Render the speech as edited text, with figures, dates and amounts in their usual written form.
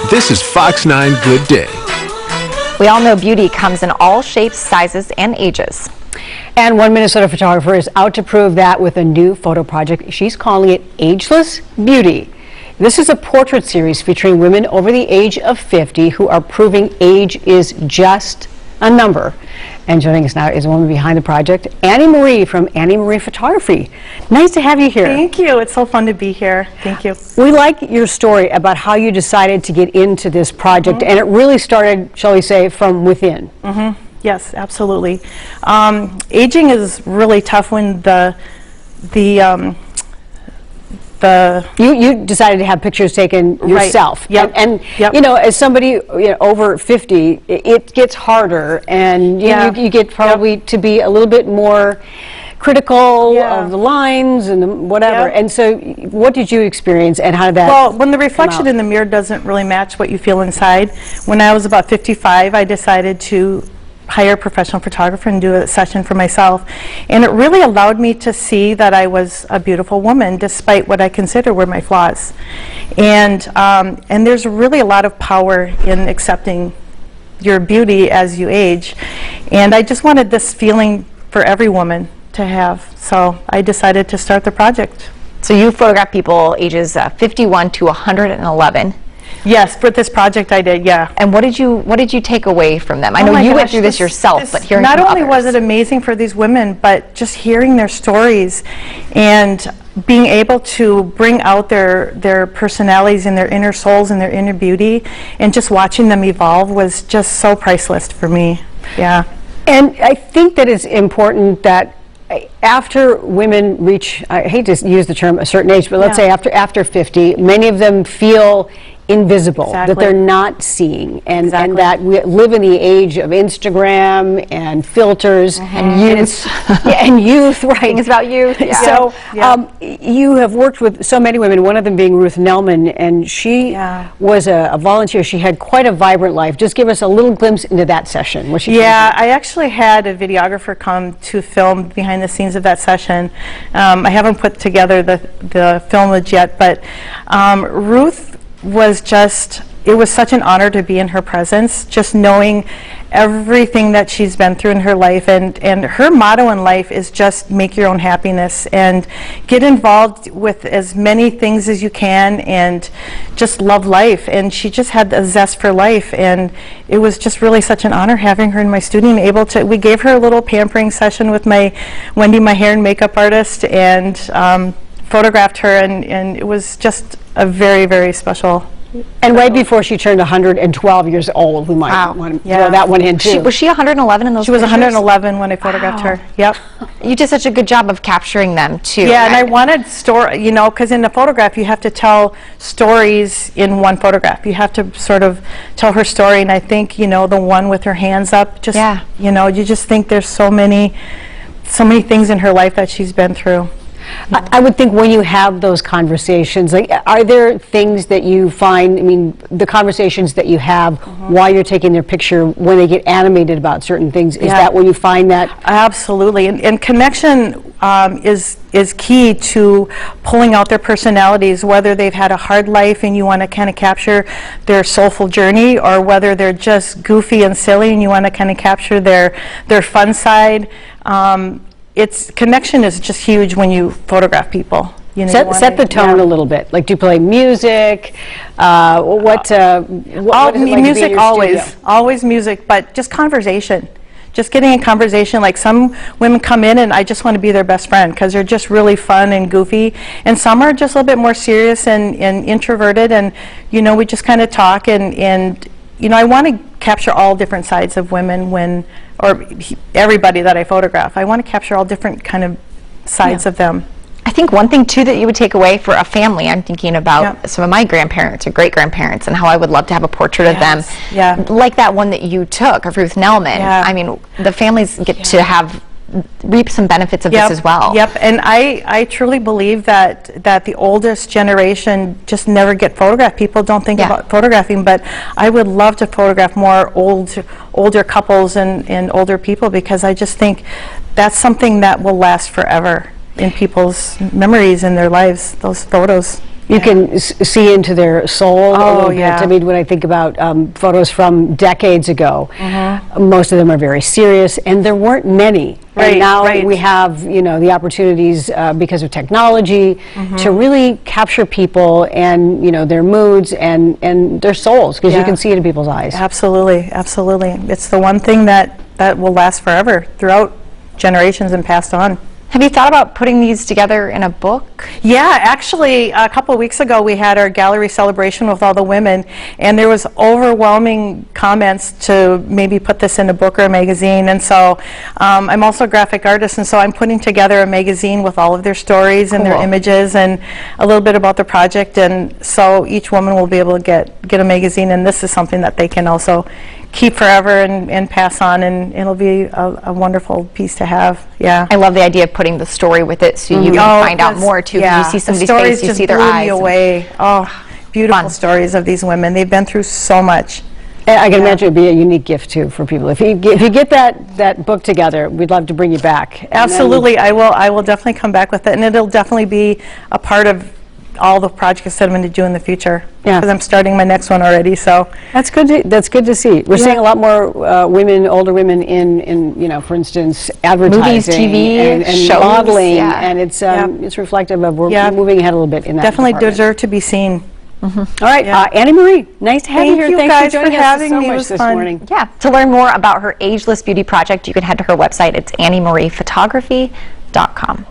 This is Fox 9 Good Day. We all know beauty comes in all shapes, sizes, and ages. And one Minnesota photographer is out to prove that with a new photo project. She's calling it Ageless Beauty. This is a portrait series featuring women over the age of 50 who are proving age is just a number. And joining us now is a woman behind the project, Annie Marie from Annie Marie Photography. Nice to have you here. Thank you. It's so fun to be here. Thank you. We like your story about how you decided to get into this project, and it really started, shall we say, from within. Yes, absolutely. Aging is really tough when You decided to have pictures taken yourself. Right. Yep. And yep. You know, as somebody over 50, it gets harder, and you get probably to be a little bit more critical of the lines and whatever. And so what did you experience, and how did that Well, when the reflection in the mirror doesn't really match what you feel inside, when I was about 55, I decided to hire a professional photographer and do a session for myself, and it really allowed me to see that I was a beautiful woman despite what I consider were my flaws. And there's really a lot of power in accepting your beauty as you age, and I just wanted this feeling for every woman to have, so I decided to start the project. So you photograph people ages 51 to 111. Yes, for this project I did, yeah. And what did you take away from them? I know you went through this yourself, but hearing not from only others. was it amazing for these women, but just hearing their stories and being able to bring out their personalities and their inner souls and their inner beauty, and just watching them evolve was just so priceless for me. Yeah. And I think that it's important that after women reach, I hate to use the term a certain age, but let's say after 50, many of them feel invisible, that they're not seeing, and that we live in the age of Instagram and filters and youth. And youth, right. It's about youth. So you have worked with so many women, one of them being Ruth Nelman, and she was a volunteer. She had quite a vibrant life. Just give us a little glimpse into that session. I actually had a videographer come to film behind the scenes of that session. I haven't put together the filmage yet, but Ruth was just, it was such an honor to be in her presence, just knowing everything that she's been through in her life, and her motto in life is just make your own happiness and get involved with as many things as you can and just love life. And she just had a zest for life, and it was just really such an honor having her in my studio and able to, we gave her a little pampering session with my Wendy, my hair and makeup artist, and photographed her, and it was just a very, very special. And right before she turned 112 years old, we might want to throw that one in too. Was she 111 in those She was pictures? 111 when I photographed her. Yep. You did such a good job of capturing them too. Yeah, and I wanted because in the photograph you have to tell stories in one photograph. You have to sort of tell her story, and I think the one with her hands up, just you just think there's so many things in her life that she's been through. I would think when you have those conversations, like, are there things that you find, I mean, the conversations that you have while you're taking their picture, when they get animated about certain things, is that when you find that? Absolutely, and connection is key to pulling out their personalities, whether they've had a hard life and you want to kind of capture their soulful journey, or whether they're just goofy and silly and you want to kind of capture their fun side. Connection is just huge when you photograph people. Set the tone a little bit. Like, do you play music? What is it like music, always, always music, but just conversation. Just getting in conversation. Like, some women come in and I just want to be their best friend because they're just really fun and goofy, and some are just a little bit more serious and introverted, and we just kind of talk, and I want to capture all different sides of women or everybody that I photograph. I want to capture all different kind of sides of them. I think one thing too that you would take away for a family, I'm thinking about some of my grandparents or great-grandparents and how I would love to have a portrait of them. Like that one that you took of Ruth Nelman. I mean, the families get to reap some benefits of this as well. And I truly believe that the oldest generation just never get photographed. People don't think about photographing, but I would love to photograph more older couples and older people, because I just think that's something that will last forever in people's memories and their lives, those photos. You can see into their soul a little bit. yeah. I mean, when I think about photos from decades ago, most of them are very serious, and there weren't many. And now we have, you know, the opportunities because of technology to really capture people and, you know, their moods and their souls, because you can see it in people's eyes. Absolutely, absolutely. It's the one thing that will last forever, throughout generations and passed on. Have you thought about putting these together in a book? Yeah, actually, a couple of weeks ago we had our gallery celebration with all the women, and there was overwhelming comments to maybe put this in a book or a magazine. And so I'm also a graphic artist, and so I'm putting together a magazine with all of their stories and their images and a little bit about the project. And so each woman will be able to get a magazine, and this is something that they can also keep forever and pass on, and it'll be a wonderful piece to have. Yeah, I love the idea of putting the story with it, so you can find out more too. Yeah, you see somebody's the face, you see their blew eyes. Me away. Oh, beautiful stories of these women. They've been through so much. And I can imagine it'd be a unique gift too for people. If you get that book together, we'd love to bring you back. Absolutely, I will definitely come back with it, and it'll definitely be a part of all the projects that I'm going to do in the future. Yeah, because I'm starting my next one already. So that's good. That's good to see. We're seeing a lot more women, older women in you know, for instance, advertising, movies, TV, and shows, modeling, and it's reflective of we're moving ahead a little bit in that. Definitely department. deserve to be seen. All right, Annie Marie, nice to have you here. Thank you Thanks guys for joining for us having so me. It much was this fun. morning. Yeah, to learn more about her Ageless Beauty project, you can head to her website. It's AnnieMariePhotography.com.